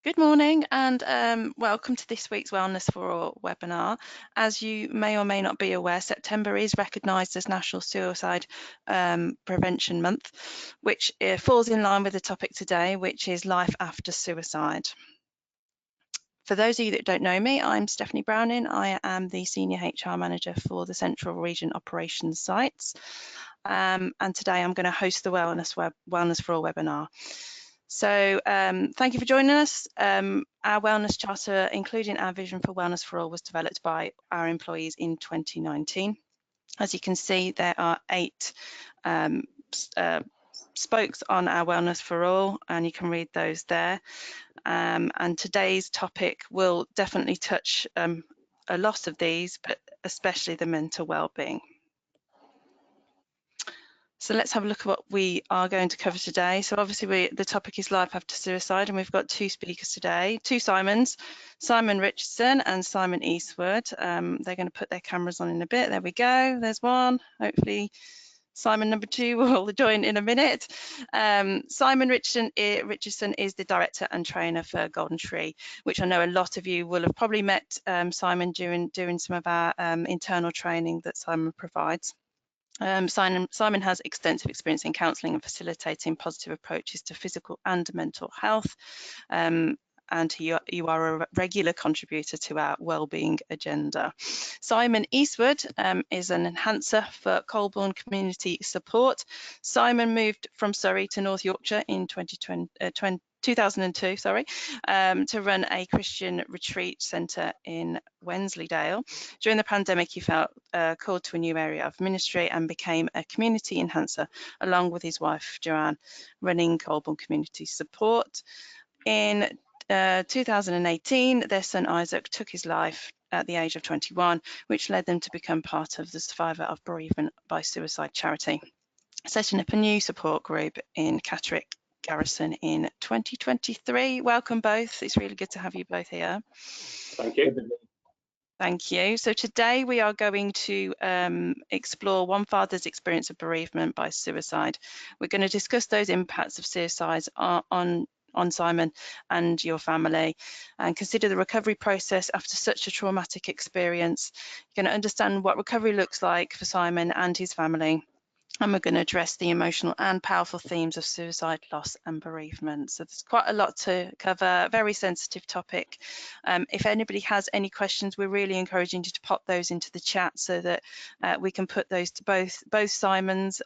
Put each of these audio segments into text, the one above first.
Good morning and welcome to this week's Wellness for All webinar. As you may or may not be aware, September is recognised as National Suicide Prevention Month, which falls in line with the topic today, which is life after suicide. For those of you that don't know me, I'm Stephanie Browning. I am the Senior HR Manager for the Central Region Operations sites. And today I'm going to host the Wellness for All webinar. So thank you for joining us. Our Wellness Charter, including our vision for Wellness for All, was developed by our employees in 2019. As you can see, there are 8 spokes on our Wellness for All, and you can read those there. And today's topic will definitely touch a lot of these, but especially the mental well-being. So let's have a look at what we are going to cover today. So obviously the topic is life after suicide, and we've got 2 speakers today, 2 Simons, Simon Richardson and Simon Eastwood. They're going to put their cameras on in a bit. There we go. There's one. Hopefully Simon number 2 will join in a minute. Simon Richardson is the director and trainer for Golden Tree, which I know a lot of you will have probably met Simon during some of our internal training that Simon provides. Simon has extensive experience in counselling and facilitating positive approaches to physical and mental health, and you are a regular contributor to our wellbeing agenda. Simon Eastwood is an enhancer for Colburn Community Support. Simon moved from Surrey to North Yorkshire in 2002, to run a Christian retreat centre in Wensleydale. During the pandemic, he felt called to a new area of ministry and became a community enhancer, along with his wife, Joanne, running Colburn Community Support. In 2018, their son Isaac took his life at the age of 21, which led them to become part of the Survivors of Bereavement by Suicide charity, setting up a new support group in Catterick Garrison in 2023. Welcome both. It's really good to have you both here. Thank you. Thank you. So today we are going to explore one father's experience of bereavement by suicide. We're going to discuss those impacts of suicide on Simon and your family, and consider the recovery process after such a traumatic experience. You're going to understand what recovery looks like for Simon and his family, and we're going to address the emotional and powerful themes of suicide, loss and bereavement. So there's quite a lot to cover, very sensitive topic. If anybody has any questions, we're really encouraging you to pop those into the chat so that we can put those to both Simons.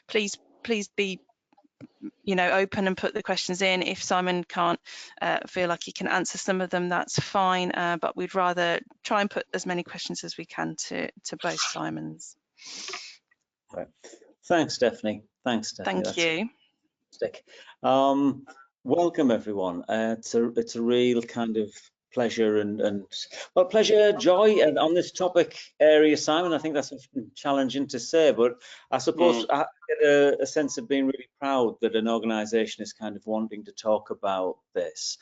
Please be open and put the questions in. If Simon can't feel like he can answer some of them, that's fine, but we'd rather try and put as many questions as we can to both Simons. Right. Thanks, Stephanie. Thank you. Welcome, everyone. It's a real kind of pleasure and pleasure, joy, and on this topic area, Simon. I think that's challenging to say, but I suppose I get a sense of being really proud that an organisation is kind of wanting to talk about this.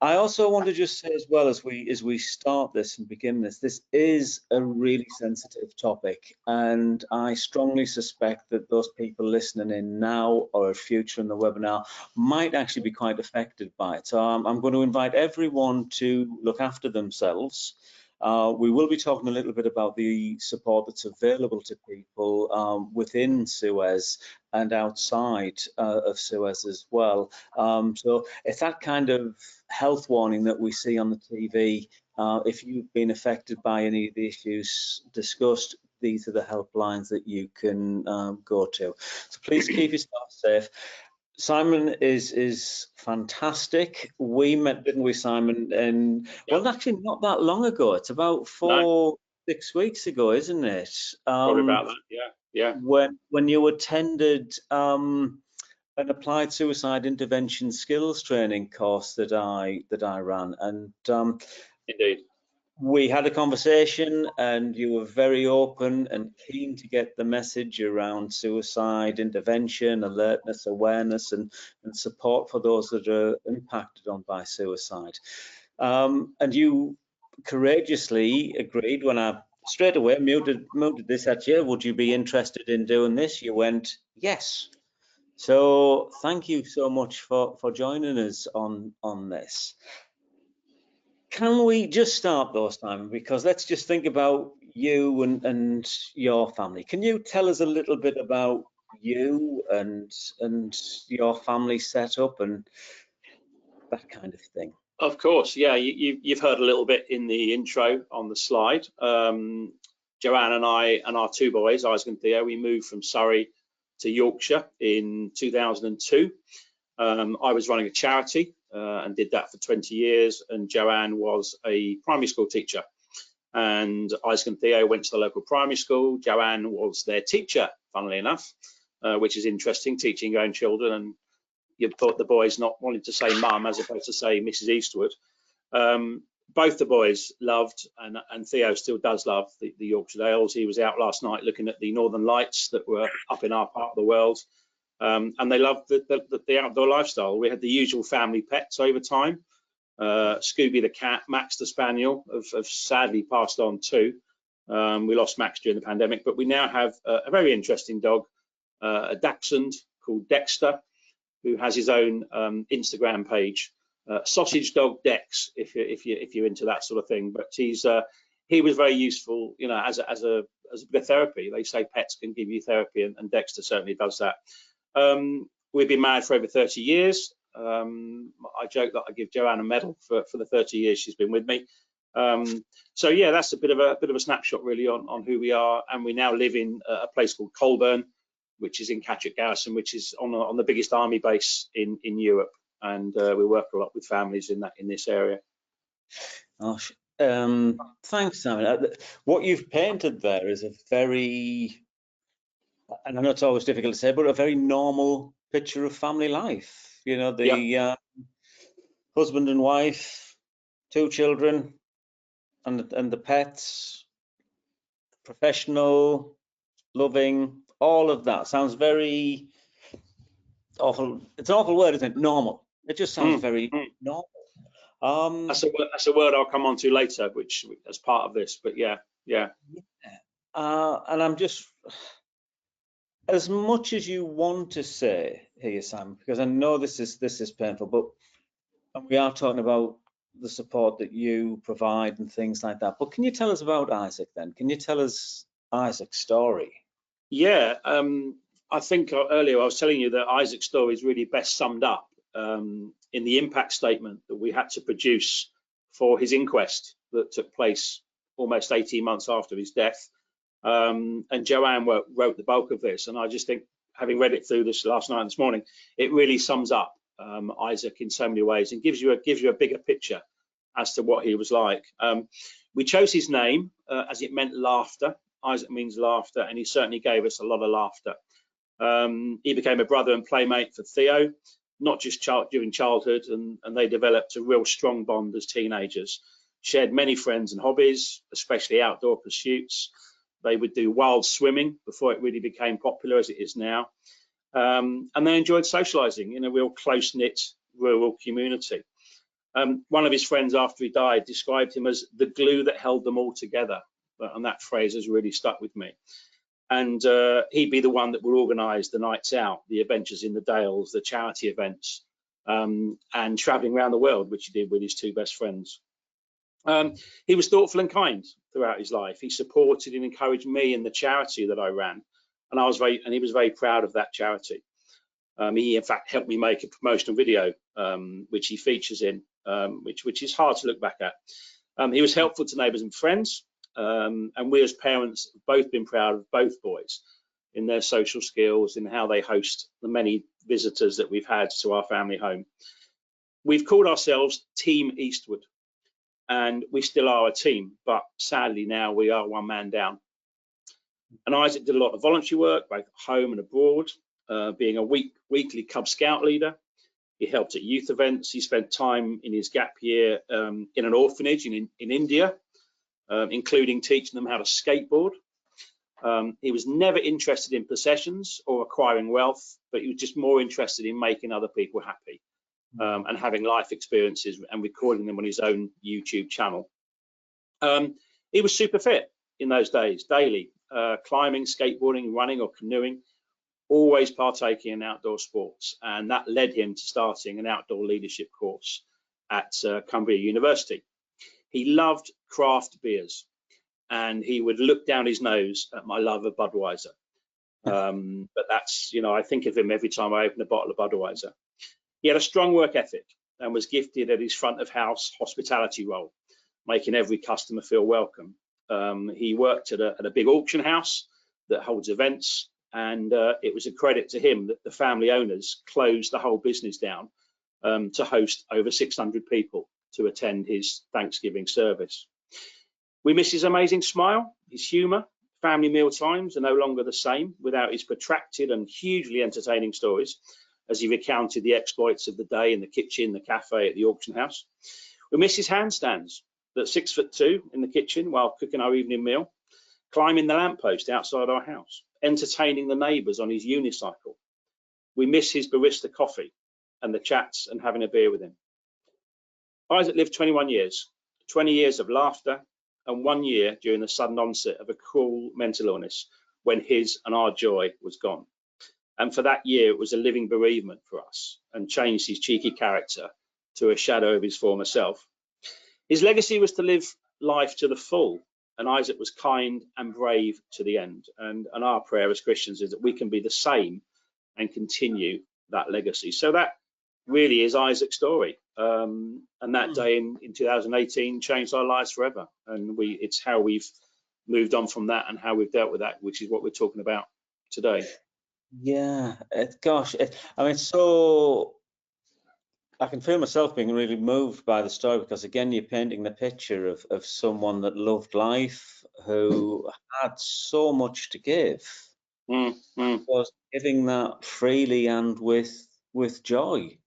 I also want to just say as well, as we start this and begin this is a really sensitive topic, and I strongly suspect that those people listening in now or future in the webinar might actually be quite affected by it. So I'm going to invite everyone to look after themselves. We will be talking a little bit about the support that's available to people within Suez and outside of Suez as well. So it's that kind of health warning that we see on the TV. If you've been affected by any of the issues discussed, these are the helplines that you can go to. So please keep yourself safe. Simon is fantastic. We met, didn't we, Simon? And well, actually not that long ago. It's about 6 weeks ago, isn't it? Probably about that. Yeah. When you attended an applied suicide intervention skills training course that I ran, and indeed, we had a conversation, and you were very open and keen to get the message around suicide intervention, alertness, awareness, and support for those that are impacted on by suicide. And you courageously agreed when I straight away muted this at you. Would you be interested in doing this? You went, yes. So thank you so much for joining us on this. Can we just start though, Simon? Because let's just think about you and your family. Can you tell us a little bit about you and your family setup and that kind of thing? Of course, yeah. You've heard a little bit in the intro on the slide. Joanne and I and our two boys, Isaac and Theo, we moved from Surrey to Yorkshire in 2002. I was running a charity and did that for 20 years, and Joanne was a primary school teacher. And Isaac and Theo went to the local primary school. Joanne was their teacher, funnily enough, which is interesting, teaching your own children. And you thought the boys not wanting to say mum as opposed to say Mrs. Eastwood. Both the boys loved, and Theo still does love, the Yorkshire Dales. He was out last night looking at the northern lights that were up in our part of the world. And they loved the outdoor lifestyle. We had the usual family pets over time. Scooby the cat, Max the spaniel have sadly passed on too. We lost Max during the pandemic, but we now have a very interesting dog, a Dachshund called Dexter, who has his own Instagram page, Sausage Dog Dex, if you're into that sort of thing. But he was very useful, you know, as a bit of therapy. They say pets can give you therapy, and Dexter certainly does that. We've been married for over 30 years. I joke that I give Joanne a medal for the 30 years she's been with me. So yeah, that's a bit of a snapshot really on who we are. And we now live in a place called Colburn, which is in Catterick Garrison, which is on the biggest army base in Europe. And we work a lot with families in this area. Gosh, thanks, Simon. What you've painted there is a very, and I know it's always difficult to say, but a very normal picture of family life. You know, the husband and wife, 2 children, and the pets, professional, loving, all of that sounds very awful. It's an awful word, isn't it? Normal. It just sounds very normal. That's a word I'll come on to later, which as part of this. But yeah. And I'm just, as much as you want to say here, Sam, because I know this is painful, but we are talking about the support that you provide and things like that. But can you tell us about Isaac then? Can you tell us Isaac's story? Yeah, I think earlier I was telling you that Isaac's story is really best summed up in the impact statement that we had to produce for his inquest that took place almost 18 months after his death. And Joanne wrote the bulk of this, and I just think, having read it through this last night and this morning, it really sums up Isaac in so many ways and gives you a bigger picture as to what he was like. We chose his name as it meant laughter. Isaac means laughter, and he certainly gave us a lot of laughter. He became a brother and playmate for Theo, not just during childhood, and they developed a real strong bond as teenagers. Shared many friends and hobbies, especially outdoor pursuits. They would do wild swimming before it really became popular as it is now. And they enjoyed socializing in a real close-knit rural community. One of his friends, after he died, described him as the glue that held them all together. And that phrase has really stuck with me. And he'd be the one that would organise the nights out, the adventures in the Dales, the charity events, and travelling around the world, which he did with his 2 best friends. He was thoughtful and kind throughout his life. He supported and encouraged me in the charity that I ran, and he was very proud of that charity. He in fact helped me make a promotional video, which he features in, which is hard to look back at. He was helpful to neighbours and friends, and we as parents have both been proud of both boys in their social skills, in how they host the many visitors that we've had to our family home. We've called ourselves Team Eastwood, and we still are a team, but sadly now we are 1 man down. And Isaac did a lot of voluntary work, both at home and abroad, being a weekly Cub Scout leader. He helped at youth events. He spent time in his gap year in an orphanage in India, including teaching them how to skateboard. He was never interested in possessions or acquiring wealth, but he was just more interested in making other people happy. And having life experiences and recording them on his own YouTube channel. He was super fit in those days, daily, climbing, skateboarding, running or canoeing. always partaking in outdoor sports, and that led him to starting an outdoor leadership course at Cumbria University. He loved craft beers, and he would look down his nose at my love of Budweiser. But that's, you know, I think of him every time I open a bottle of Budweiser. He had a strong work ethic and was gifted at his front of house hospitality role, making every customer feel welcome. He worked at a big auction house that holds events, and it was a credit to him that the family owners closed the whole business down to host over 600 people to attend his Thanksgiving service. We miss his amazing smile, his humour. Family meal times are no longer the same without his protracted and hugely entertaining stories as he recounted the exploits of the day in the kitchen, the cafe, at the auction house. We miss his handstands at 6'2" in the kitchen while cooking our evening meal, climbing the lamppost outside our house, entertaining the neighbours on his unicycle. We miss his barista coffee and the chats and having a beer with him. Isaac lived 21 years, 20 years of laughter, and 1 year during the sudden onset of a cruel mental illness when his and our joy was gone. And for that year, it was a living bereavement for us and changed his cheeky character to a shadow of his former self. His legacy was to live life to the full, and Isaac was kind and brave to the end. And our prayer as Christians is that we can be the same and continue that legacy. So that really is Isaac's story. And that day in 2018 changed our lives forever. And it's how we've moved on from that and how we've dealt with that, which is what we're talking about today. Yeah, gosh, I mean, so I can feel myself being really moved by the story, because again, you're painting the picture of someone that loved life, who had so much to give, was giving that freely and with joy.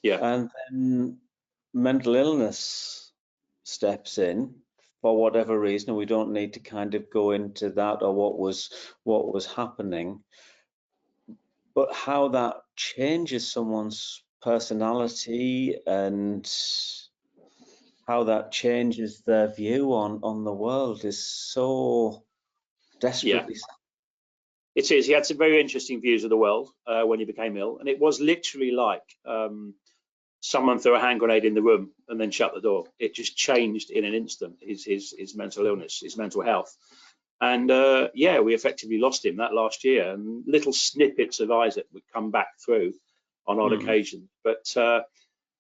Yeah. And then mental illness steps in for whatever reason, and we don't need to kind of go into that or what was happening, but how that changes someone's personality and how that changes their view on the world is so desperately sad. It is. He had some very interesting views of the world when he became ill, and it was literally like someone threw a hand grenade in the room and then shut the door. It just changed in an instant, his mental illness, his mental health. And yeah, we effectively lost him that last year, and little snippets of Isaac would come back through on odd occasions. But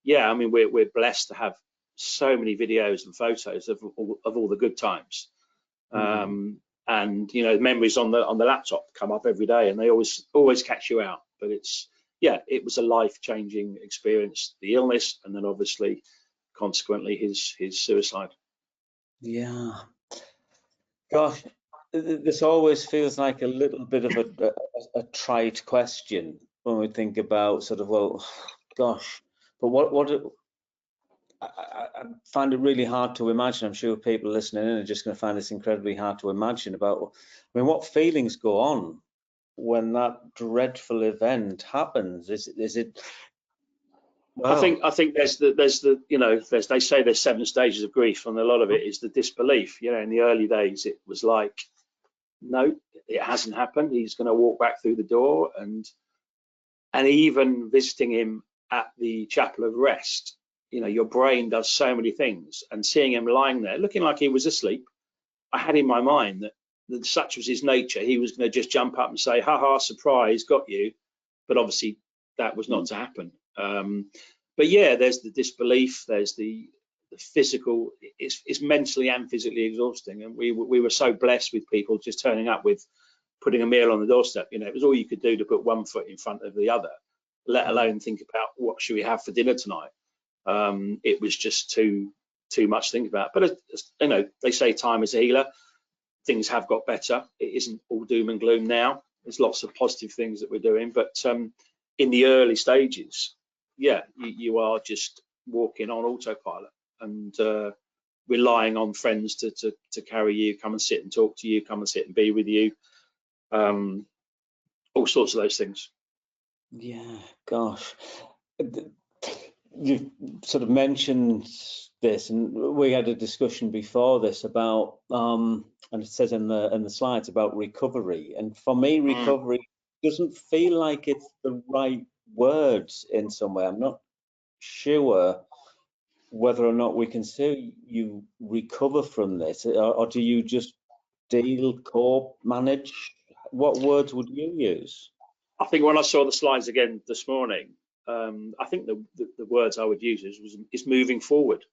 yeah, I mean, we're blessed to have so many videos and photos of all the good times. And you know, memories on the laptop come up every day, and they always catch you out. But it's, yeah, it was a life-changing experience, the illness, and then obviously consequently his suicide. Yeah, gosh, this always feels like a little bit of a trite question when we think about sort of, well, gosh, but what I find it really hard to imagine. I'm sure people listening in are just going to find this incredibly hard to imagine about, I mean, what feelings go on when that dreadful event happens? Is it? Well, I think there's the you know, they say there's 7 stages of grief, and a lot of it is the disbelief. You know, in the early days, it was like, no, it hasn't happened. He's going to walk back through the door, and even visiting him at the Chapel of Rest, you know, your brain does so many things, and seeing him lying there looking like he was asleep, I had in my mind that such was his nature, he was going to just jump up and say, ha ha, surprise, got you. But obviously that was not to happen. But yeah, there's the disbelief, there's the physical, it's mentally and physically exhausting. And we were so blessed with people just turning up with putting a meal on the doorstep. You know, it was all you could do to put one foot in front of the other, let alone think about what should we have for dinner tonight. It was just too much to think about. But you know, they say time is a healer. Things have got better. It isn't all doom and gloom now. There's lots of positive things that we're doing, but in the early stages, yeah, you are just walking on autopilot and relying on friends to carry you, come and sit and talk to you, come and sit and be with you, all sorts of those things. Yeah, gosh. You've sort of mentioned this, and we had a discussion before this about, and it says in the slides about recovery. And for me, recovery doesn't feel like it's the right words in some way. I'm not sure whether or not we can say you recover from this, or do you just deal, cope, manage? What words would you use? I think when I saw the slides again this morning, I think the words I would use is moving forward.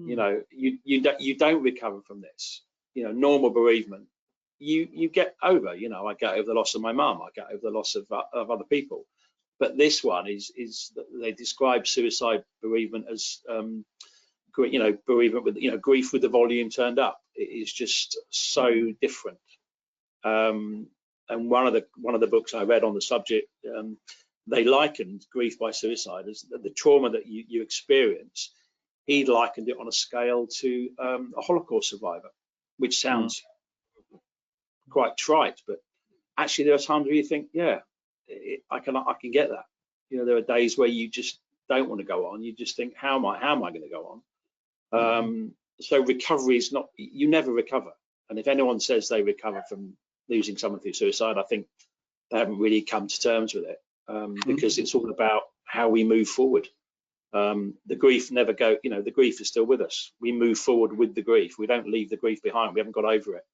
You know, you don't recover from this. You know, normal bereavement, you get over. You know, I get over the loss of my mum, I get over the loss of other people, but this one is they describe suicide bereavement as you know, bereavement with, you know, grief with the volume turned up. It is just so different. And one of the books I read on the subject, they likened grief by suicide as the trauma that you experience. He likened it on a scale to a Holocaust survivor, which sounds quite trite, but actually there are times where you think, yeah, I can get that. You know, there are days where you just don't want to go on. You just think, how am I going to go on? So recovery is not, you never recover. And if anyone says they recover from losing someone through suicide, I think they haven't really come to terms with it, because it's all about how we move forward. The grief never go, you know, the grief is still with us. We move forward with the grief. We don't leave the grief behind. We haven't got over it.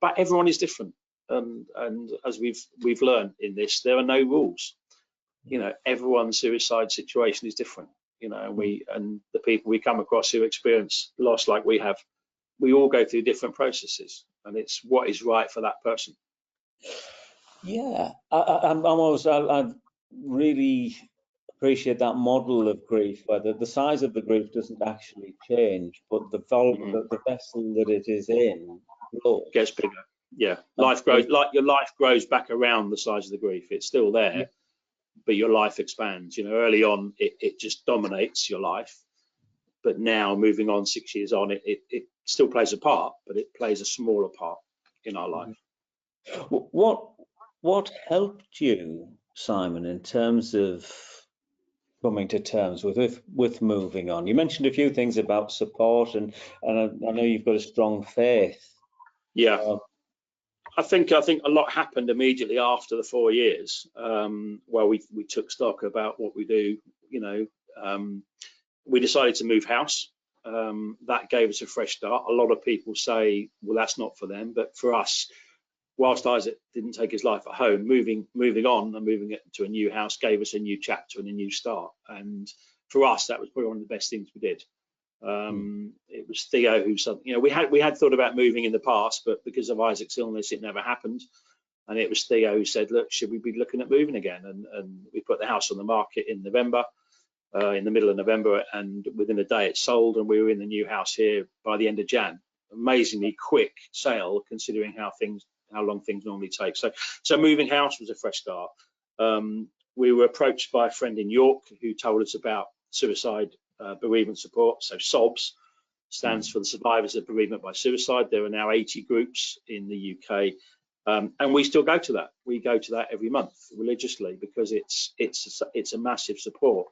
But everyone is different. And as we've learned in this, there are no rules. You know, everyone's suicide situation is different. You know, and the people we come across who experience loss like we have, we all go through different processes, and it's what is right for that person. Yeah, I really appreciate that model of grief, where the size of the grief doesn't actually change, but the vessel that it is in grows. Gets bigger. Yeah, life grows, like your life grows back around the size of the grief. It's still there, but your life expands. You know, early on it just dominates your life, but now moving on 6 years on, it still plays a part, but it plays a smaller part in our life. What helped you, Simon, in terms of coming to terms with moving on? You mentioned a few things about support, and I know you've got a strong faith. Yeah. I think a lot happened immediately after the 4 years, where we took stock about what we do. You know, we decided to move house. That gave us a fresh start. A lot of people say, well, that's not for them, but for us, whilst Isaac didn't take his life at home, moving on and moving it to a new house gave us a new chapter and a new start. And for us, that was probably one of the best things we did. It was Theo who said, you know, we had thought about moving in the past, but because of Isaac's illness, it never happened. And it was Theo who said, look, should we be looking at moving again? And we put the house on the market in November, in the middle of November, and within a day it sold, and we were in the new house here by the end of Jan. Amazingly quick sale, considering how long things normally take. So moving house was a fresh start. We were approached by a friend in York who told us about Suicide Bereavement Support. So SOBS stands for the Survivors of Bereavement by Suicide. There are now 80 groups in the UK, and we still go to that. We go to that every month religiously, because it's a massive support.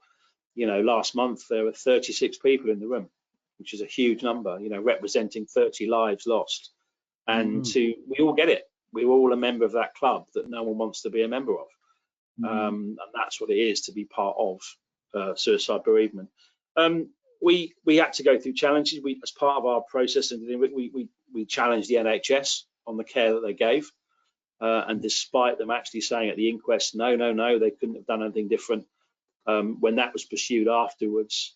You know, last month there were 36 people in the room, which is a huge number. You know, representing 30 lives lost. And we all get it. We're all a member of that club that no one wants to be a member of. And that's what it is to be part of suicide bereavement. We had to go through challenges. As part of our process, we challenged the NHS on the care that they gave. And despite them actually saying at the inquest, no, they couldn't have done anything different, when that was pursued afterwards,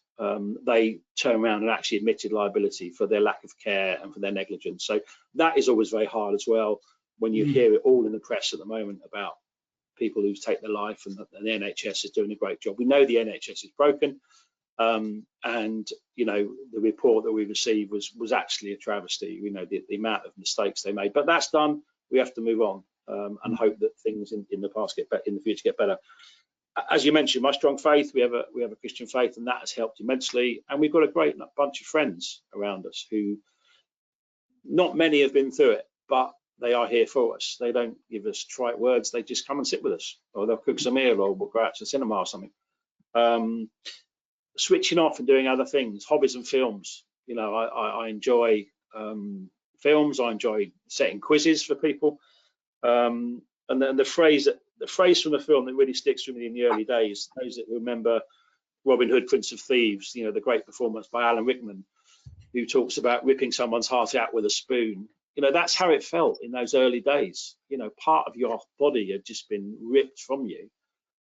they turned around and actually admitted liability for their lack of care and for their negligence. So that is always very hard as well, when you hear it all in the press at the moment about people who take their life, and the NHS is doing a great job. We know the NHS is broken, and you know, the report that we received was actually a travesty. We know the amount of mistakes they made, but that's done. We have to move on, and hope that things in the past get better, in the future get better. As you mentioned, my strong faith, we have a Christian faith, and that has helped immensely. And we've got a great bunch of friends around us who, not many have been through it, but they are here for us. They don't give us trite words. They just come and sit with us, or they'll cook some meal, or we'll go out to the cinema or something. Switching off and doing other things, hobbies and films. You know, I enjoy films. I enjoy setting quizzes for people. And then the phrase from the film that really sticks with me in the early days, those that remember Robin Hood, Prince of Thieves, you know, the great performance by Alan Rickman, who talks about ripping someone's heart out with a spoon. You know, that's how it felt in those early days. You know, part of your body had just been ripped from you.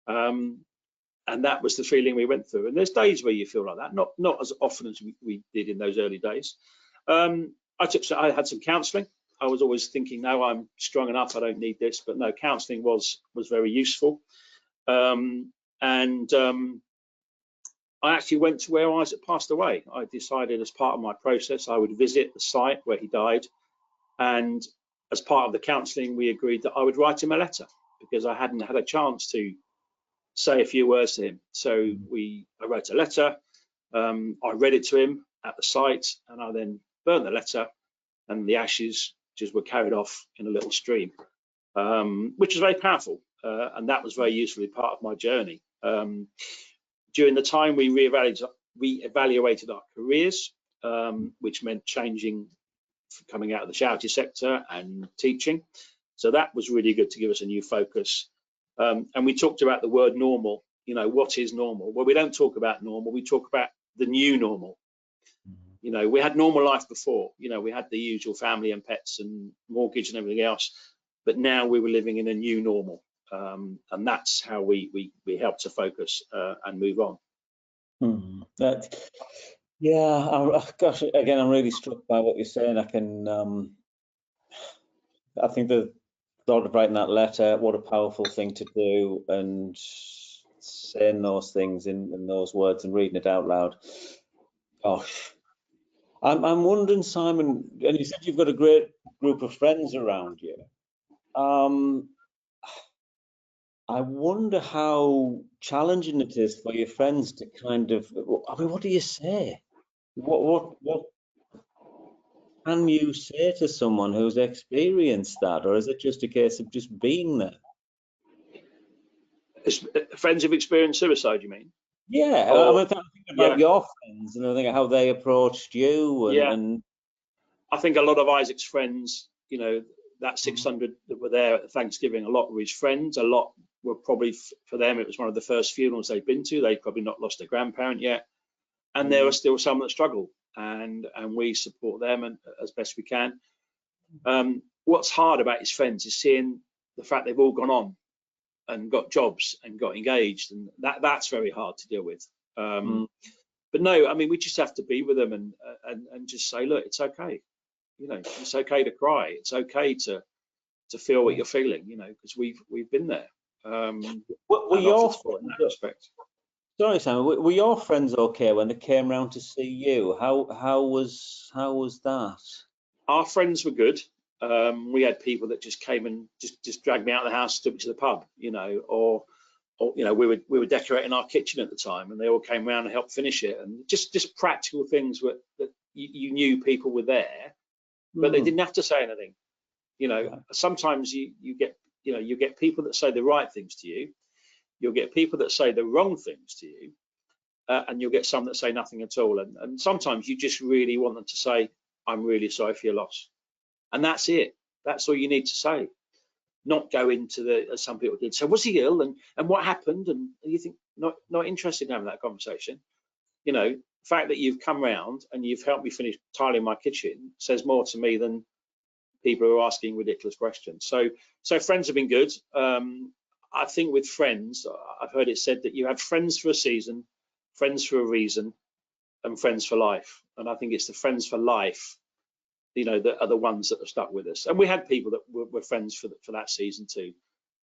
And that was the feeling we went through. And there's days where you feel like that, not as often as we did in those early days. I had some counselling. I was always thinking, no, I'm strong enough, I don't need this. But no, counselling was very useful. I actually went to where Isaac passed away. I decided as part of my process, I would visit the site where he died. And as part of the counselling, we agreed that I would write him a letter because I hadn't had a chance to say a few words to him. So I wrote a letter. I read it to him at the site, and I then burnt the letter, and the ashes just were carried off in a little stream, which was very powerful. And that was very usefully part of my journey. During the time, we reevaluated our careers, which meant changing, coming out of the charity sector and teaching. So that was really good to give us a new focus. And we talked about the word normal. You know, what is normal? Well, we don't talk about normal. We talk about the new normal. You know, we had normal life before. You know, we had the usual family and pets and mortgage and everything else. But now we were living in a new normal. And that's how we help to focus and move on. Gosh, again, I'm really struck by what you're saying. I think the thought of writing that letter, what a powerful thing to do, and saying those things in those words and reading it out loud. Gosh, I'm wondering, Simon, and you said you've got a great group of friends around you. I wonder how challenging it is for your friends to kind of, I mean, what do you say? What can you say to someone who's experienced that, or is it just a case of just being there? Friends who've experienced suicide, you mean? Yeah, I mean, thinking about your friends, and I think how they approached you, and I think a lot of Isaac's friends, you know, that 600 that were there at Thanksgiving, a lot were his friends. A lot were probably, for them, it was one of the first funerals they'd been to. They'd probably not lost a grandparent yet. And there are still some that struggle, and we support them and as best we can. What's hard about his friends is seeing the fact they've all gone on and got jobs and got engaged, and that's very hard to deal with. But no, I mean, we just have to be with them and just say, look, it's okay. You know, it's okay to cry. It's okay to feel what you're feeling. You know, because we've been there. Were your support in that respect? Sorry, Simon. Were your friends okay when they came round to see you? How was that? Our friends were good. We had people that just came and just dragged me out of the house, took me to the pub. You know, or you know, we were decorating our kitchen at the time, and they all came round and helped finish it, and just practical things that you knew people were there, but they didn't have to say anything. You know, sometimes you get people that say the right things to you. You'll get people that say the wrong things to you, and you'll get some that say nothing at all. And sometimes you just really want them to say, "I'm really sorry for your loss," and that's it. That's all you need to say. Not go into the, as some people did. So was he ill, and what happened? And you think not interested in having that conversation. You know, the fact that you've come round and you've helped me finish tiling my kitchen says more to me than people who are asking ridiculous questions. So friends have been good. I think with friends, I've heard it said that you have friends for a season, friends for a reason, and friends for life. And I think it's the friends for life, you know, that are the ones that have stuck with us. And we had people that were friends for that season too.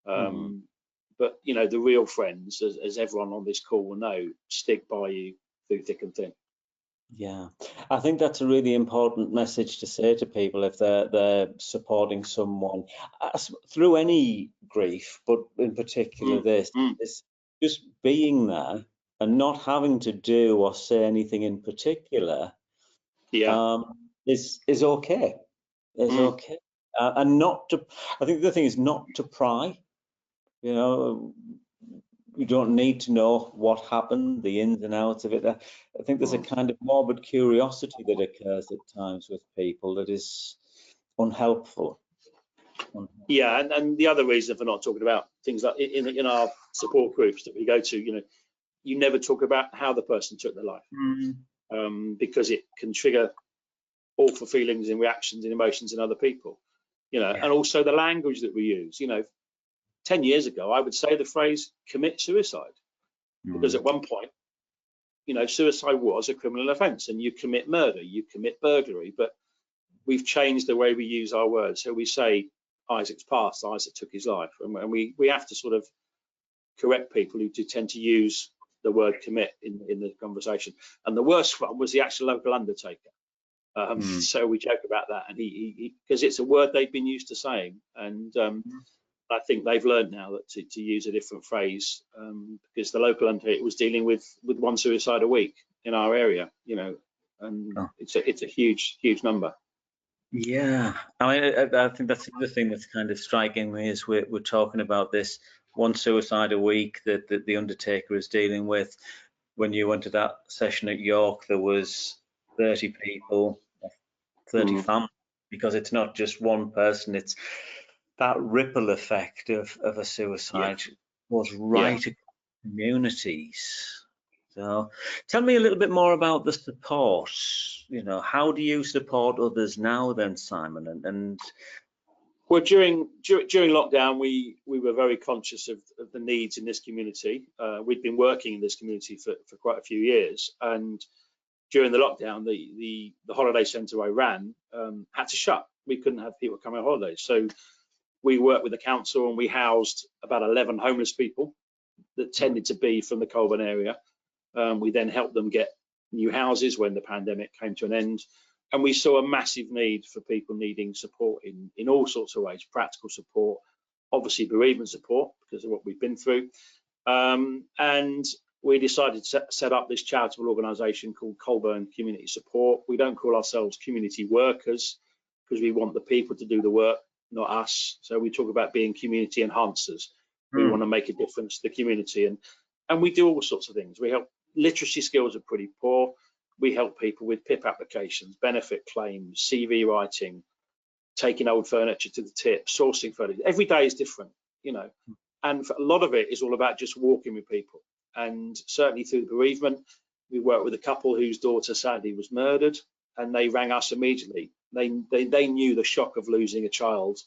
But, you know, the real friends, as everyone on this call will know, stick by you through thick and thin. Yeah, I think that's a really important message to say to people if they're supporting someone through any grief, but in particular this just being there and not having to do or say anything in particular is okay. Is okay, and not to. I think the thing is not to pry. You know, you don't need to know what happened, the ins and outs of it. I think there's a kind of morbid curiosity that occurs at times with people that is unhelpful. Yeah, and the other reason for not talking about things like in our support groups that we go to, you never talk about how the person took their life, because it can trigger awful feelings and reactions and emotions in other people, and also the language that we use. 10 years ago, I would say the phrase commit suicide, because at one point, suicide was a criminal offence, and you commit murder, you commit burglary, but we've changed the way we use our words. So we say Isaac's passed, Isaac took his life, and we have to sort of correct people who do tend to use the word commit in the conversation. And the worst one was the actual local undertaker. So we joke about that, and he because it's a word they've been used to saying, and I think they've learned now that to use a different phrase, because the local undertaker was dealing with one suicide a week in our area, and it's a huge number. Yeah, I think that's the other thing that's kind of striking me is we're talking about this one suicide a week that the undertaker is dealing with. When you went to that session at York, there was 30 people, 30 families, because it's not just one person, it's that ripple effect of a suicide was right across communities. So tell me a little bit more about the support. How do you support others now then, Simon? And well, during lockdown, we were very conscious of the needs in this community. We'd been working in this community for quite a few years, and during the lockdown, the holiday centre I ran had to shut. We couldn't have people coming on holidays, so we worked with the council, and we housed about 11 homeless people that tended to be from the Colburn area. We then helped them get new houses when the pandemic came to an end. And we saw a massive need for people needing support in all sorts of ways, practical support, obviously bereavement support because of what we've been through. And we decided to set up this charitable organisation called Colburn Community Support. We don't call ourselves community workers because we want the people to do the work, not us. So we talk about being community enhancers. We want to make a difference to the community, and we do all sorts of things. We help. Literacy skills are pretty poor. We help people with PIP applications, benefit claims, CV writing, taking old furniture to the tip, sourcing furniture. Every day is different, and a lot of it is all about just walking with people. And certainly through the bereavement, we worked with a couple whose daughter sadly was murdered, and they rang us immediately. They knew the shock of losing a child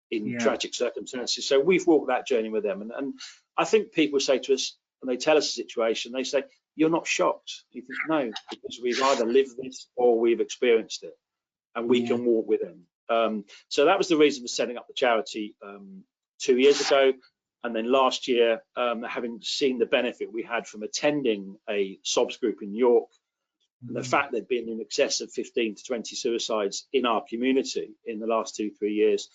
in tragic circumstances. So we've walked that journey with them. And I think people say to us, when they tell us a situation, they say, "You're not shocked." You think, no, because we've either lived this or we've experienced it, and we can walk with them. So that was the reason for setting up the charity 2 years ago. And then last year, having seen the benefit we had from attending a SOBS group in York, and the fact there'd been in excess of 15 to 20 suicides in our community in the last 2-3 years,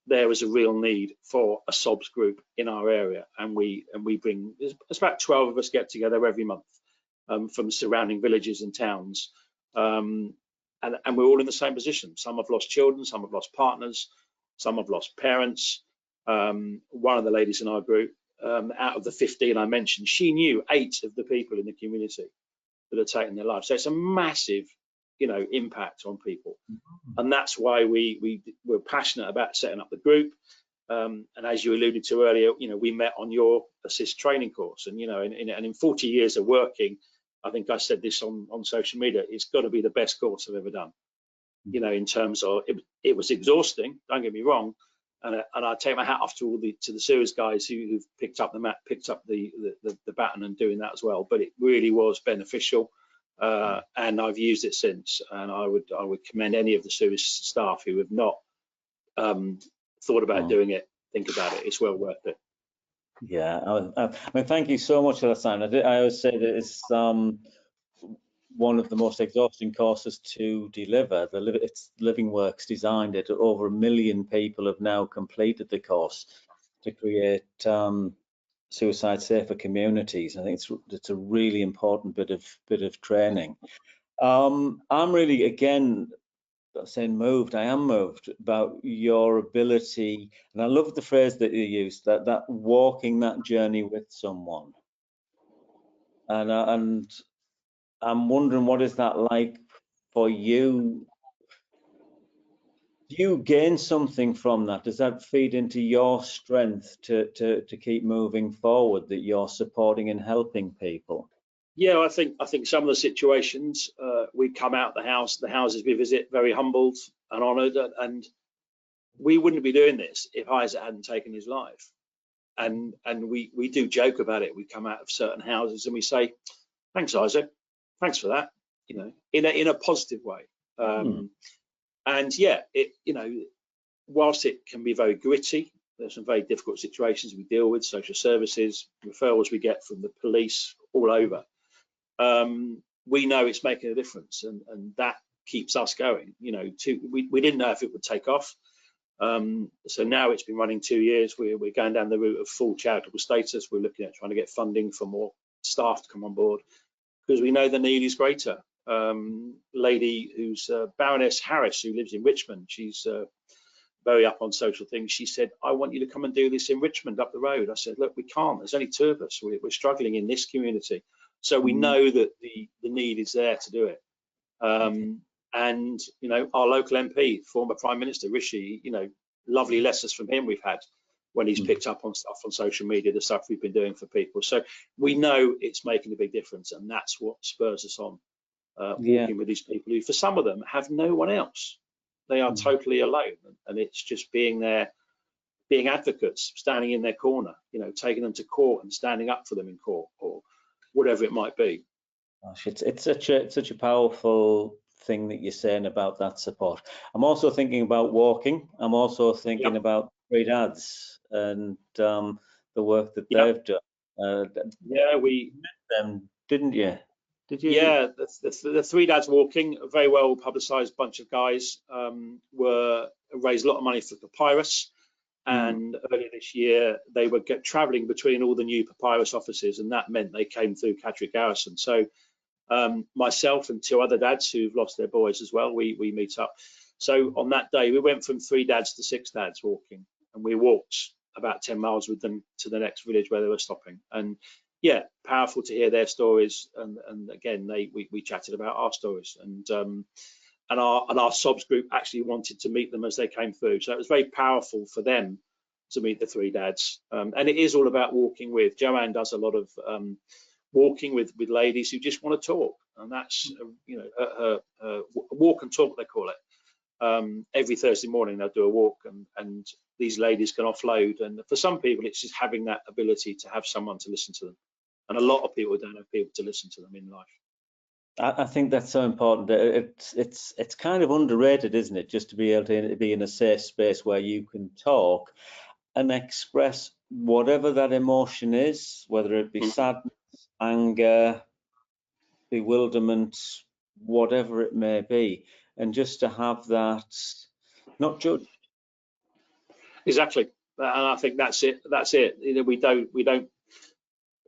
there was a real need for a SOBS group in our area. And we bring, it's about 12 of us get together every month from surrounding villages and towns. And we're all in the same position. Some have lost children, some have lost partners, some have lost parents. One of the ladies in our group, out of the 15 I mentioned, she knew 8 of the people in the community that had taken their lives. So it's a massive, impact on people. And that's why we're passionate about setting up the group. And as you alluded to earlier, we met on your assist training course, and in 40 years of working, I think I said this on social media, it's got to be the best course I've ever done. In terms of it was exhausting, don't get me wrong, and I take my hat off to the Suez guys who've picked up the baton and doing that as well. But it really was beneficial, and I've used it since. And I would commend any of the Suez staff who have not thought about doing it. Think about it; it's well worth it. Yeah, I mean, thank you so much for that, Simon. I always say that it's one of the most exhausting courses to deliver. It's Living Works designed it. Over 1 million people have now completed the course to create suicide safer communities. I think it's a really important bit of training. I'm really, again, saying moved. I am moved about your ability, and I love the phrase that you used, that walking that journey with someone. And I'm wondering, what is that like for you? Do you gain something from that? Does that feed into your strength to keep moving forward, that you're supporting and helping people? Yeah, I think some of the situations we come out the houses we visit, very humbled and honoured, and we wouldn't be doing this if Isaac hadn't taken his life. And we do joke about it. We come out of certain houses and we say, "Thanks, Isaac. Thanks for that." You know, in a positive way. And yeah, whilst it can be very gritty, there's some very difficult situations we deal with, social services, referrals we get from the police all over. We know it's making a difference, and that keeps us going. You know, we didn't know if it would take off. So now it's been running 2 years. We're going down the route of full charitable status. We're looking at trying to get funding for more staff to come on board because we know the need is greater. Lady who's Baroness Harris, who lives in Richmond, she's very up on social things. She said, "I want you to come and do this in Richmond up the road." I said, "Look, we can't. There's only 2 of us. We're struggling in this community." So we know that the need is there to do it. And, you know, our local MP, former Prime Minister Rishi, you know, lovely lessons from him we've had when he's picked up on stuff on social media, the stuff we've been doing for people. So we know it's making a big difference, and that's what spurs us on, walking with these people who, for some of them, have no one else. They are totally alone, and it's just being there, being advocates, standing in their corner, you know, taking them to court and standing up for them in court or whatever it might be. Gosh, it's such a powerful thing that you're saying about that support. I'm also thinking about walking. I'm also thinking about Three Dads and the work that they've done. Yeah, we met them, didn't you? Did you? Yeah, the Three Dads Walking, a very well publicised bunch of guys, raised a lot of money for Papyrus. And earlier this year, they were travelling between all the new Papyrus offices, and that meant they came through Catterick Garrison. So myself and 2 other dads who've lost their boys as well, we meet up. So on that day, we went from 3 dads to 6 dads walking, and we walked about 10 miles with them to the next village where they were stopping. And yeah, powerful to hear their stories. And again, we chatted about our stories, and our SOBS group actually wanted to meet them as they came through. So it was very powerful for them to meet the 3 dads. And it is all about walking with. Joanne does a lot of walking with ladies who just want to talk, and that's you know, her walk and talk, they call it. Every Thursday morning they'll do a walk, and these ladies can offload. And for some people, it's just having that ability to have someone to listen to them. And a lot of people don't have people to listen to them in life. I think that's so important. It's kind of underrated, isn't it? Just to be able to be in a safe space where you can talk and express whatever that emotion is, whether it be sadness, anger, bewilderment, whatever it may be, and just to have that not judged. Exactly, and I think that's it. You know, we don't.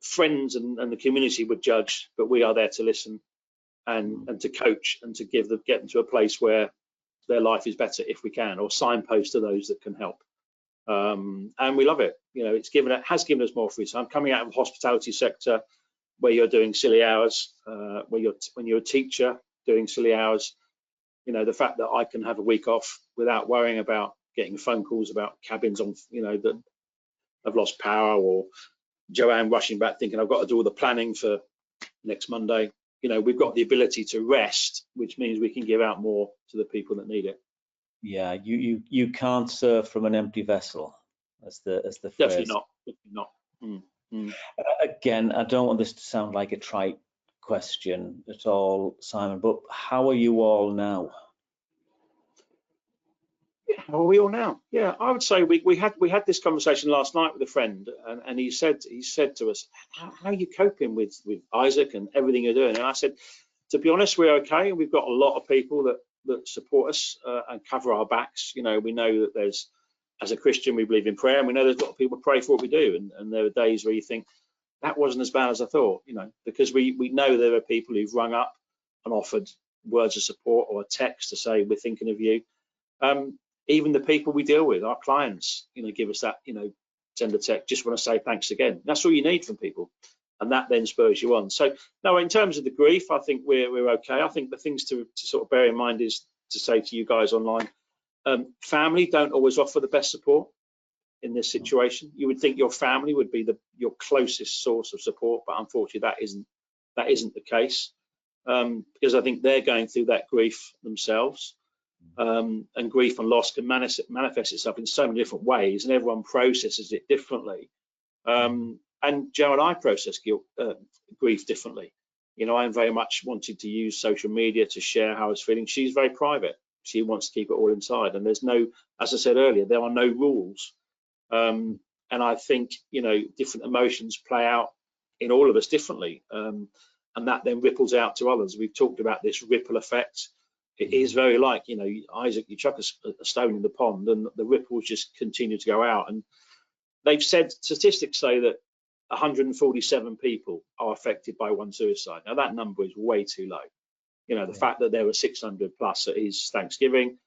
Friends and the community would judge, but we are there to listen and to coach and to get them to a place where their life is better if we can, or signpost to those that can help. And we love it. You know, it has given us more free time. Coming out of the hospitality sector, where you're doing silly hours, when you're a teacher doing silly hours, you know, the fact that I can have a week off without worrying about getting phone calls about cabins on, you know, that have lost power, or Joanne rushing back thinking I've got to do all the planning for next Monday. You know, we've got the ability to rest, which means we can give out more to the people that need it. Yeah, you can't serve from an empty vessel, as the phrase. Definitely not. Again, I don't want this to sound like a trite question at all, Simon, but how are you all now? Yeah, how are we all now? Yeah, I would say we had this conversation last night with a friend, and he said to us, how are you coping with Isaac and everything you're doing? And I said, to be honest, we're okay. We've got a lot of people that support us and cover our backs. You know, we know that there's, as a Christian, we believe in prayer, and we know there's a lot of people pray for what we do. And there are days where you think, that wasn't as bad as I thought, you know, because we know there are people who've rung up and offered words of support or a text to say, we're thinking of you. Even the people we deal with, our clients, you know, give us that, you know, send a text, just want to say thanks again. That's all you need from people. And that then spurs you on. So, no, in terms of the grief, I think we're okay. I think the things to sort of bear in mind is to say to you guys online, Family don't always offer the best support in this situation. You would think your family would be your closest source of support, but unfortunately that isn't the case, because I think they're going through that grief themselves, and grief and loss can manifest itself in so many different ways, and everyone processes it differently. And Joe and I process grief differently. You know, I'm very much wanted to use social media to share how I was feeling. She's very private. She wants to keep it all inside, and there's no, as I said earlier, there are no rules. And I think, you know, different emotions play out in all of us differently, and that then ripples out to others. We've talked about this ripple effect. It is very like, you know, Isaac, you chuck a stone in the pond and the ripples just continue to go out. And they've said, statistics say that 147 people are affected by one suicide. Now that number is way too low. You know, the fact that there were 600 plus at his Thanksgiving,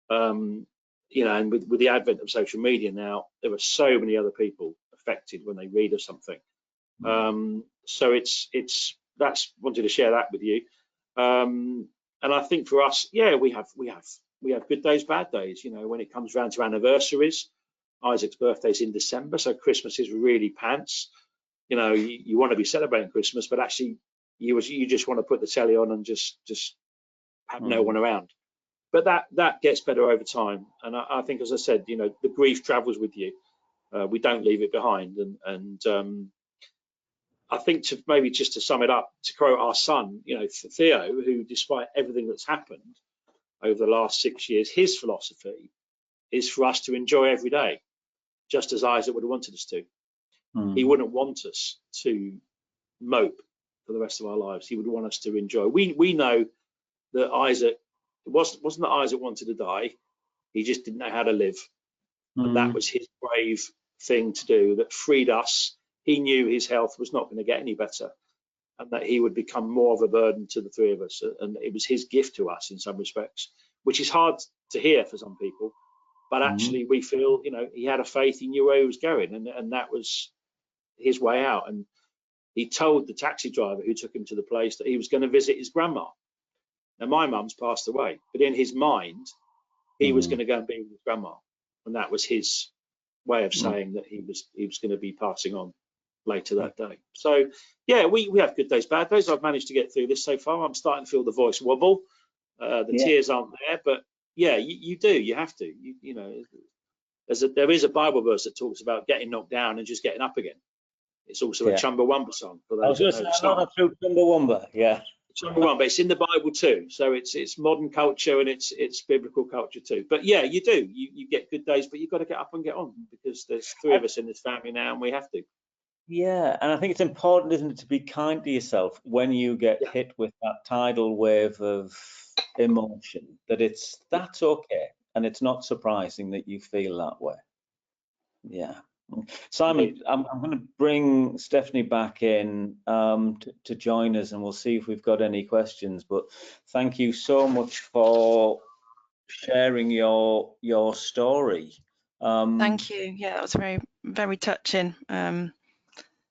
you know, and with the advent of social media now, there are so many other people affected when they read of something. So that's wanted to share that with you. And I think for us, yeah, we have good days, bad days. You know, when it comes around to anniversaries, Isaac's birthday's in December, so Christmas is really pants. You know, you want to be celebrating Christmas, but actually you just want to put the telly on and just have no one around. But that gets better over time. And I think, as I said, you know, the grief travels with you. We don't leave it behind. And I think maybe just to sum it up, to quote our son, you know, Theo, who despite everything that's happened over the last 6 years, his philosophy is for us to enjoy every day, just as Isaac would have wanted us to. He wouldn't want us to mope for the rest of our lives. He would want us to enjoy. We know that Isaac, it wasn't that Isaac wanted to die, he just didn't know how to live. And that was his brave thing to do, that freed us. He knew his health was not going to get any better, and that he would become more of a burden to the three of us. And it was his gift to us in some respects, which is hard to hear for some people. But actually, we feel, you know, he had a faith, he knew where he was going, and that was his way out. And he told the taxi driver who took him to the place that he was going to visit his grandma. Now, my mum's passed away, but in his mind, he was going to go and be with his grandma, and that was his way of saying that he was going to be passing on later that day. So, yeah, we have good days, bad days. I've managed to get through this so far. I'm starting to feel the voice wobble. The tears aren't there, but yeah, you do. You have to. You know, there is a Bible verse that talks about getting knocked down and just getting up again. It's also a Chumbawamba song. For those I was going to say, I'm not a true Chumbawamba, yeah. Chumbawamba, it's in the Bible too. So it's modern culture and it's biblical culture too. But yeah, you do. You get good days, but you've got to get up and get on, because there's three of us in this family now and we have to. Yeah, and I think it's important, isn't it, to be kind to yourself when you get hit with that tidal wave of emotion, that that's okay. And it's not surprising that you feel that way. Yeah. Simon, I'm going to bring Stephanie back in to join us, and we'll see if we've got any questions. But thank you so much for sharing your story. Thank you. Yeah, that was very, very touching.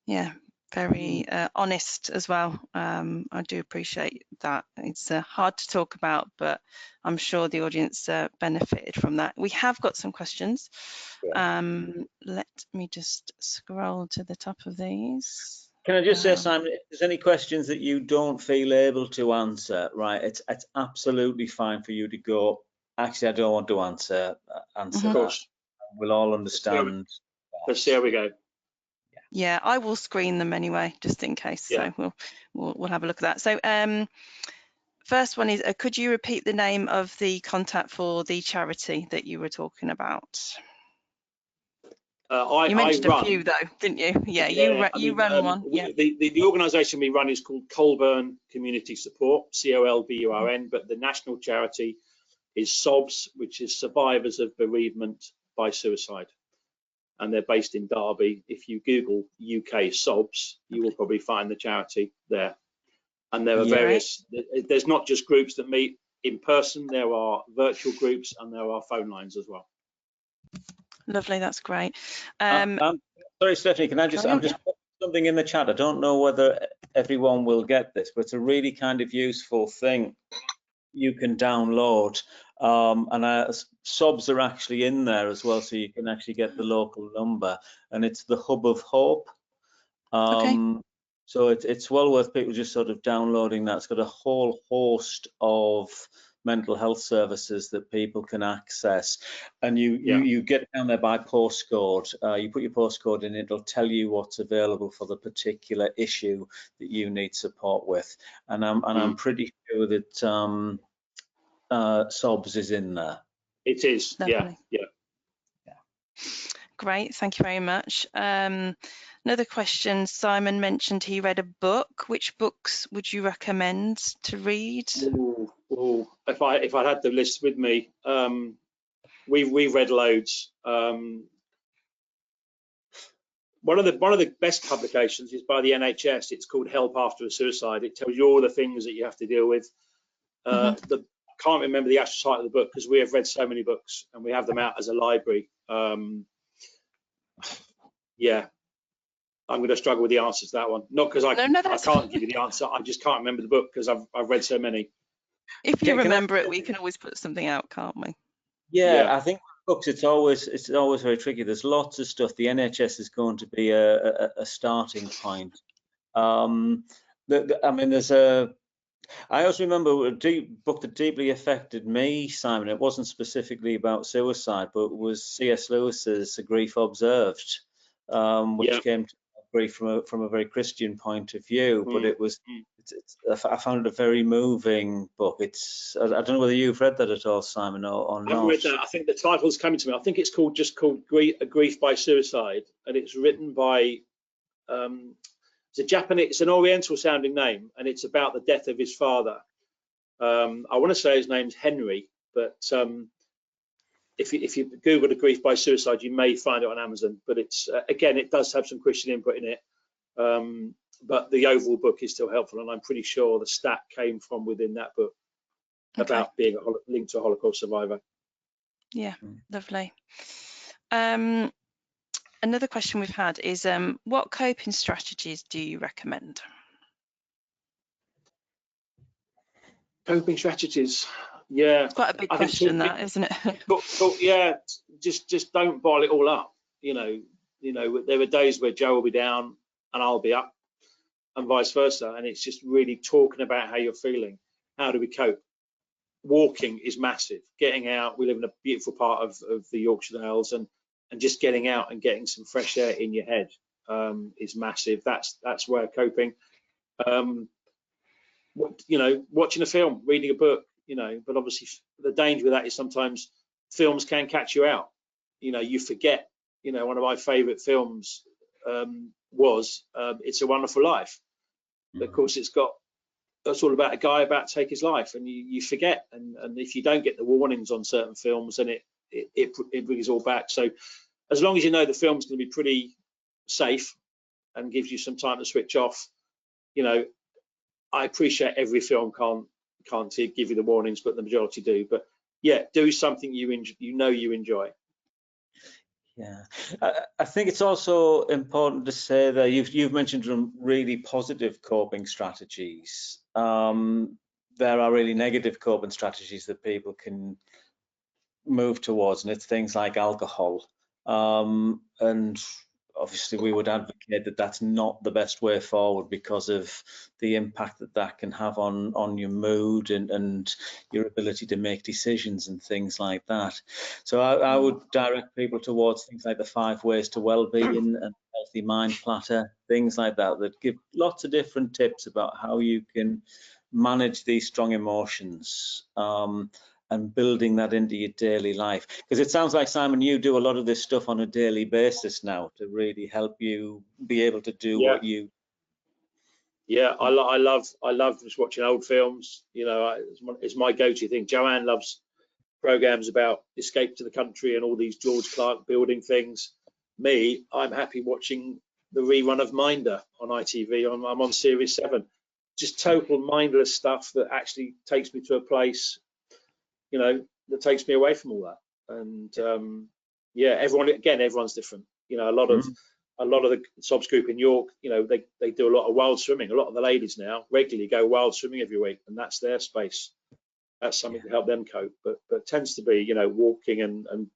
Yeah, very honest as well. I do appreciate that. It's hard to talk about, but I'm sure the audience benefited from that. We have got some questions. Let me just scroll to the top of these. Can I just say, Simon, if there's any questions that you don't feel able to answer, right, it's absolutely fine for you to go, actually, I don't want to answer that. We'll all understand. Let's see how we go. Yeah, I will screen them anyway, just in case. So we'll have a look at that. So first one is, could you repeat the name of the contact for the charity that you were talking about? You mentioned a few though, didn't you? Yeah, you run one. Yeah. The organisation we run is called Colburn Community Support, COLBURN, but the national charity is SOBS, which is Survivors of Bereavement by Suicide. And they're based in Derby. If you Google UK SOBS, you will probably find the charity there. And there are various, there's not just groups that meet in person, there are virtual groups and there are phone lines as well. Lovely, that's great. Sorry, Stephanie, can I just, I'm just putting something in the chat. I don't know whether everyone will get this, but it's a really kind of useful thing you can download, and subs are actually in there as well, so you can actually get the local number, and it's the Hub of Hope. Okay. So it's well worth people just sort of downloading that. It's got a whole host of mental health services that people can access, and you get down there by postcode. You put your postcode in, it'll tell you what's available for the particular issue that you need support with, and I'm pretty sure that SOBS is in there. It is. Lovely. Yeah. Great, thank you very much. Another question, Simon mentioned he read a book. Which books would you recommend to read? Ooh. If I had the list with me, we've read loads. One of the best publications is by the NHS. It's called Help After a Suicide. It tells you all the things that you have to deal with. I can't remember the actual title of the book because we have read so many books and we have them out as a library. Yeah, I'm going to struggle with the answers to that one. Not because I can't give you the answer. I just can't remember the book because I've read so many. If you remember it, we can always put something out, can't we? Yeah, I think books, it's always very tricky. There's lots of stuff. The NHS is going to be a starting point. I mean, I also remember a book that deeply affected me, Simon. It wasn't specifically about suicide, but it was C.S. Lewis's A Grief Observed, which came to grief from a very Christian point of view. But I found it a very moving book. I don't know whether you've read that at all, Simon, or not. I've read that. I think the title's coming to me. I think it's called A Grief by Suicide, and it's written by it's a Japanese, it's an Oriental sounding name, and it's about the death of his father. I want to say his name's Henry, but if you Google A Grief by Suicide, you may find it on Amazon. But it's again, it does have some Christian input in it, but the overall book is still helpful, and I'm pretty sure the stat came from within that book about being linked to a Holocaust survivor. Yeah, lovely. Another question we've had is, what coping strategies do you recommend? Coping strategies, yeah. It's quite a big question, that, isn't it? Yeah, just don't bottle it all up. You know, there are days where Joe will be down and I'll be up, and vice versa. And it's just really talking about how you're feeling. How do we cope? Walking is massive. Getting out. We live in a beautiful part of the Yorkshire Dales, and just getting out and getting some fresh air in your head is massive. That's where coping. You know, watching a film, reading a book, you know, but obviously the danger with that is sometimes films can catch you out. You know, you forget. You know, one of my favorite films was It's a Wonderful Life. Of course, that's all about a guy about to take his life, and you forget. And if you don't get the warnings on certain films, then it brings all back. So as long as you know the film's going to be pretty safe and gives you some time to switch off, you know, I appreciate every film can't give you the warnings, but the majority do. But yeah, do something you enjoy. Yeah, I think it's also important to say that you've mentioned some really positive coping strategies. There are really negative coping strategies that people can move towards, and it's things like alcohol. And obviously we would advocate that that's not the best way forward because of the impact that can have on your mood and your ability to make decisions and things like that. So I would direct people towards things like the 5 Ways to Wellbeing and Healthy Mind Platter, things like that give lots of different tips about how you can manage these strong emotions. And building that into your daily life, because it sounds like, Simon, you do a lot of this stuff on a daily basis now to really help you be able to do what you. Yeah, I love just watching old films. You know, it's my go-to thing. Joanne loves programs about escape to the country and all these George Clark building things. Me, I'm happy watching the rerun of Minder on ITV. I'm on Series 7. Just total mindless stuff that actually takes me to a place, you know, that takes me away from all that. And yeah, everyone's different. You know, a lot of the SOBS group in York, you know, they do a lot of wild swimming. A lot of the ladies now regularly go wild swimming every week, and that's their space. that's something to help them cope. But tends to be, you know, walking and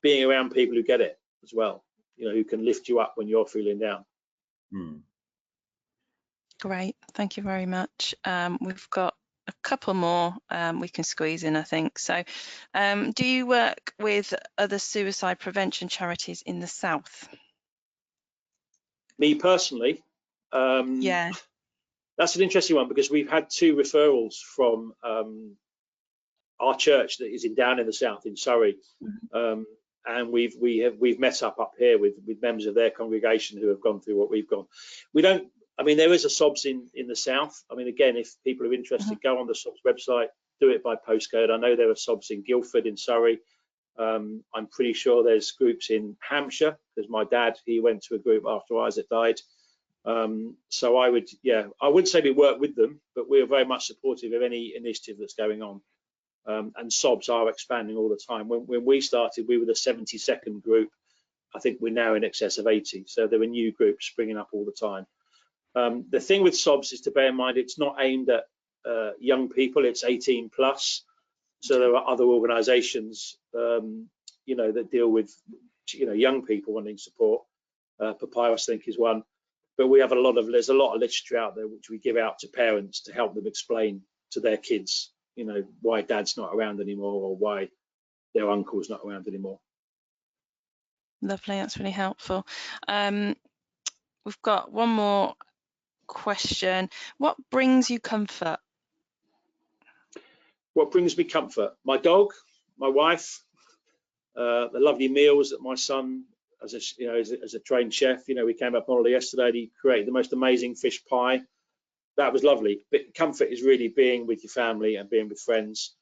being around people who get it as well, you know, who can lift you up when you're feeling down. Great, thank you very much. We've got a couple more we can squeeze in, I think. So do you work with other suicide prevention charities in the south? Me personally, Yeah. that's an interesting one, because we've had 2 referrals from our church that is down in the south in Surrey, and we've met up here with members of their congregation who have gone through what we've gone. We don't. I mean, there is a SOBS in the south. I mean, again, if people are interested, go on the SOBS website, do it by postcode. I know there are SOBS in Guildford, in Surrey. I'm pretty sure there's groups in Hampshire, because my dad, he went to a group after Isaac died. So I wouldn't say we work with them, but we're very much supportive of any initiative that's going on. And SOBS are expanding all the time. When we started, we were the 72nd group. I think we're now in excess of 80. So there are new groups springing up all the time. The thing with SOBS is to bear in mind, it's not aimed at young people, it's 18 plus. So there are other organisations, you know, that deal with, you know, young people wanting support. Papyrus, I think, is one. But we have there's a lot of literature out there which we give out to parents to help them explain to their kids, you know, why dad's not around anymore, or why their uncle's not around anymore. Lovely, that's really helpful. We've got one more question. What brings you comfort? What brings me comfort? My dog, my wife, the lovely meals that my son, as a trained chef, you know, we came up on holiday yesterday and he created the most amazing fish pie. That was lovely. But comfort is really being with your family and being with friends.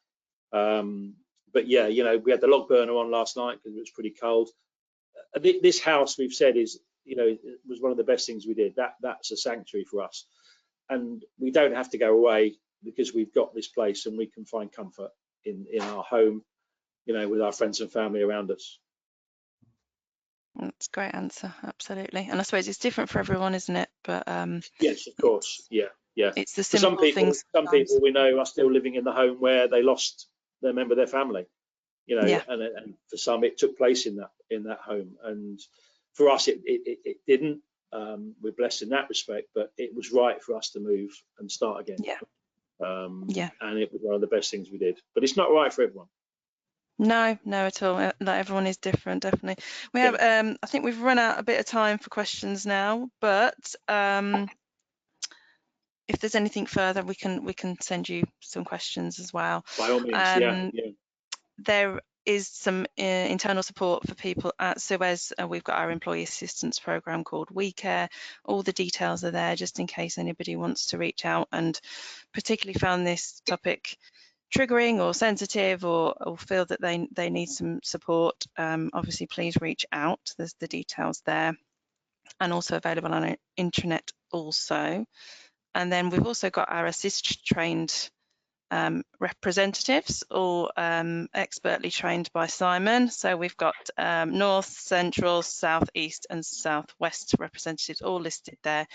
But yeah, you know, we had the log burner on last night because it was pretty cold. This house, we've said, is, you know, it was one of the best things we did. That's a sanctuary for us, and we don't have to go away because we've got this place, and we can find comfort in our home, you know, with our friends and family around us. That's a great answer, absolutely. And I suppose it's different for everyone, isn't it? But yes, of course, yeah. It's the For simple things. Some people we know are still living in the home where they lost their member of their family, you know, Yeah. and for some it took place in that home, and for us it didn't. We're blessed in that respect, but it was right for us to move and start again. Yeah. And it was one of the best things we did, but it's not right for everyone. No, at all. Like, everyone is different, definitely. We have, I think we've run out a bit of time for questions now, but if there's anything further, we can send you some questions as well. By all means, yeah. There is some internal support for people at Suez. We've got our employee assistance program called We Care. All the details are there just in case anybody wants to reach out and particularly found this topic triggering or sensitive, or feel that they need some support. Obviously, please reach out. There's the details there, and also available on our intranet also. And then we've also got our assist trained representatives, all expertly trained by Simon. So we've got North, Central, South East and South West representatives all listed there.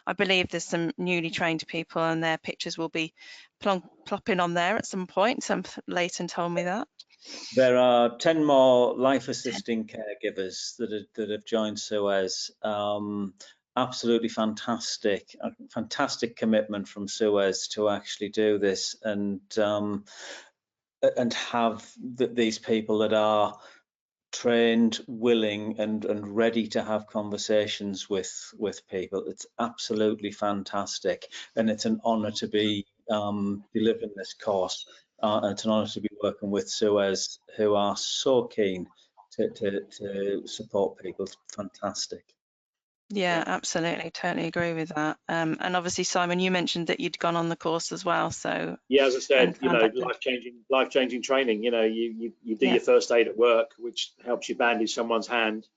I believe there's some newly trained people and their pictures will be plopping on there at some point. Leighton told me that. There are 10 more life assisting caregivers that have joined Suez. Absolutely fantastic commitment from Suez to actually do this and have these people that are trained, willing and ready to have conversations with people. It's absolutely fantastic, and it's an honour to be delivering this course. And it's an honour to be working with Suez, who are so keen to support people. It's fantastic. Yeah, absolutely, totally agree with that. And obviously, Simon, you mentioned that you'd gone on the course as well. So yeah, as I said, you know, life-changing training. You know, you do your first aid at work, which helps you bandage someone's hand,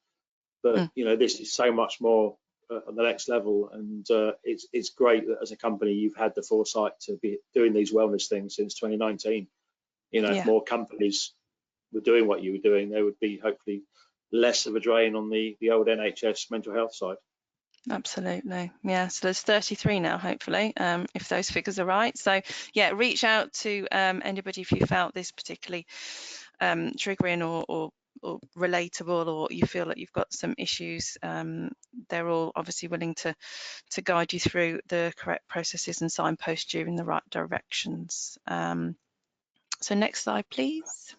but you know, this is so much more on the next level, and it's great that as a company you've had the foresight to be doing these wellness things since 2019. You know, if more companies were doing what you were doing, there would be hopefully less of a drain on the old NHS mental health side. Absolutely. Yeah, so there's 33 now, hopefully, if those figures are right. So yeah, reach out to anybody if you felt this particularly triggering or relatable, or you feel like you've got some issues. They're all obviously willing to guide you through the correct processes and signpost you in the right directions. So next slide, please.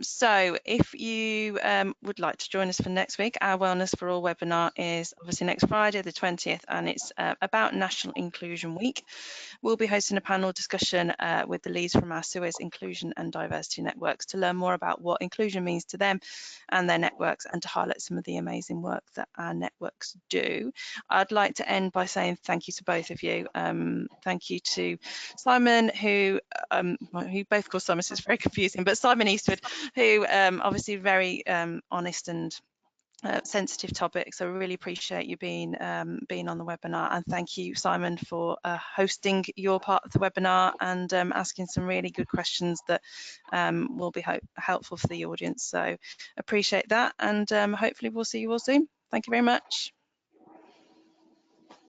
So if you would like to join us for next week, our Wellness for All webinar is obviously next Friday the 20th, and it's about National Inclusion Week. We'll be hosting a panel discussion with the leads from our Suez Inclusion and Diversity Networks to learn more about what inclusion means to them and their networks, and to highlight some of the amazing work that our networks do. I'd like to end by saying thank you to both of you. Thank you to Simon, who both call Simon, so it's very confusing, but Simon Eastwood, who obviously very honest and sensitive topic, so really appreciate you being on the webinar. And thank you, Simon, for hosting your part of the webinar and asking some really good questions that will be helpful for the audience. So appreciate that, and hopefully we'll see you all soon. Thank you very much.